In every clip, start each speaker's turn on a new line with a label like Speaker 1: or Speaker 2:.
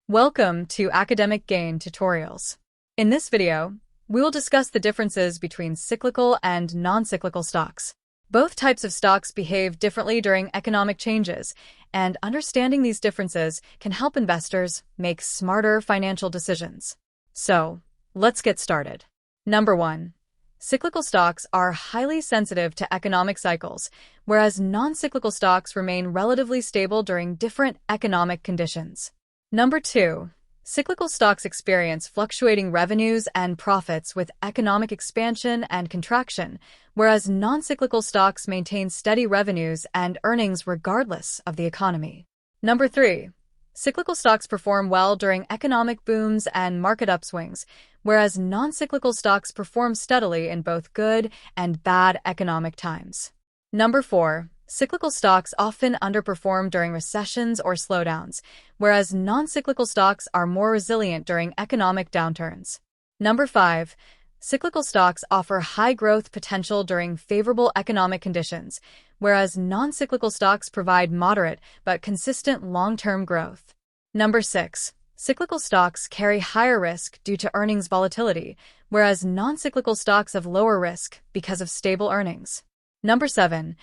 Speaker 1: Welcome to Academic Gain Tutorials. In this video, we will discuss the differences between cyclical and non-cyclical stocks. Both types of stocks behave differently during economic changes, and understanding these differences can help investors make smarter financial decisions. So, let's get started. Number 1. Cyclical stocks are highly sensitive to economic cycles, whereas non-cyclical stocks remain relatively stable during different economic conditions. Number 2. Cyclical stocks experience fluctuating revenues and profits with economic expansion and contraction, whereas non-cyclical stocks maintain steady revenues and earnings regardless of the economy. Number 3. Cyclical stocks perform well during economic booms and market upswings, whereas non-cyclical stocks perform steadily in both good and bad economic times. Number 4. Cyclical stocks often underperform during recessions or slowdowns, whereas non-cyclical stocks are more resilient during economic downturns. Number 5. Cyclical stocks offer high growth potential during favorable economic conditions, whereas non-cyclical stocks provide moderate but consistent long-term growth. Number 6. Cyclical stocks carry higher risk due to earnings volatility, whereas non-cyclical stocks have lower risk because of stable earnings. Number 7.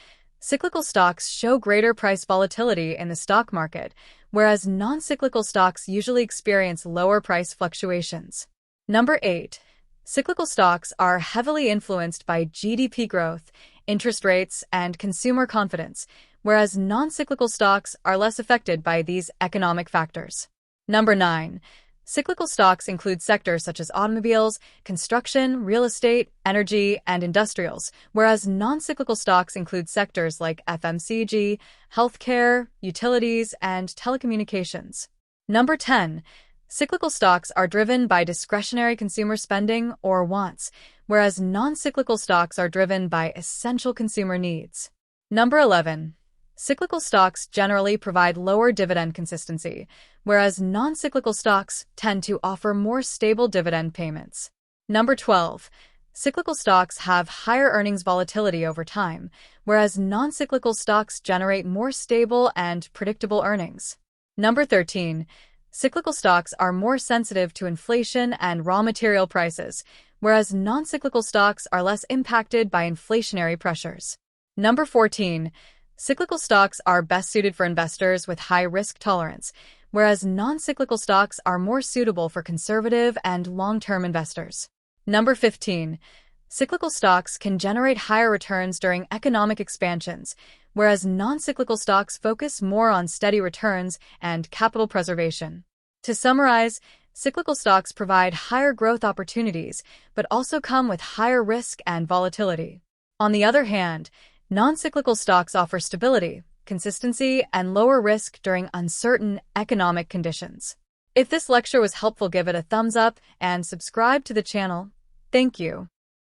Speaker 1: Cyclical stocks show greater price volatility in the stock market, whereas non-cyclical stocks usually experience lower price fluctuations. Number 8. Cyclical stocks are heavily influenced by GDP growth, interest rates, and consumer confidence, whereas non-cyclical stocks are less affected by these economic factors. Number 9. Cyclical stocks include sectors such as automobiles, construction, real estate, energy, and industrials, whereas non-cyclical stocks include sectors like FMCG, healthcare, utilities, and telecommunications. Number 10. Cyclical stocks are driven by discretionary consumer spending or wants, whereas non-cyclical stocks are driven by essential consumer needs. Number 11. Cyclical stocks generally provide lower dividend consistency, whereas non-cyclical stocks tend to offer more stable dividend payments. Number 12. Cyclical stocks have higher earnings volatility over time, whereas non-cyclical stocks generate more stable and predictable earnings. Number 13. Cyclical stocks are more sensitive to inflation and raw material prices, whereas non-cyclical stocks are less impacted by inflationary pressures. Number 14. Cyclical stocks are best suited for investors with high risk tolerance, whereas non-cyclical stocks are more suitable for conservative and long-term investors. Number 15. Cyclical stocks can generate higher returns during economic expansions, whereas non-cyclical stocks focus more on steady returns and capital preservation. To summarize, cyclical stocks provide higher growth opportunities, but also come with higher risk and volatility. On the other hand, non-cyclical stocks offer stability, consistency, and lower risk during uncertain economic conditions. If this lecture was helpful, give it a thumbs up and subscribe to the channel. Thank you.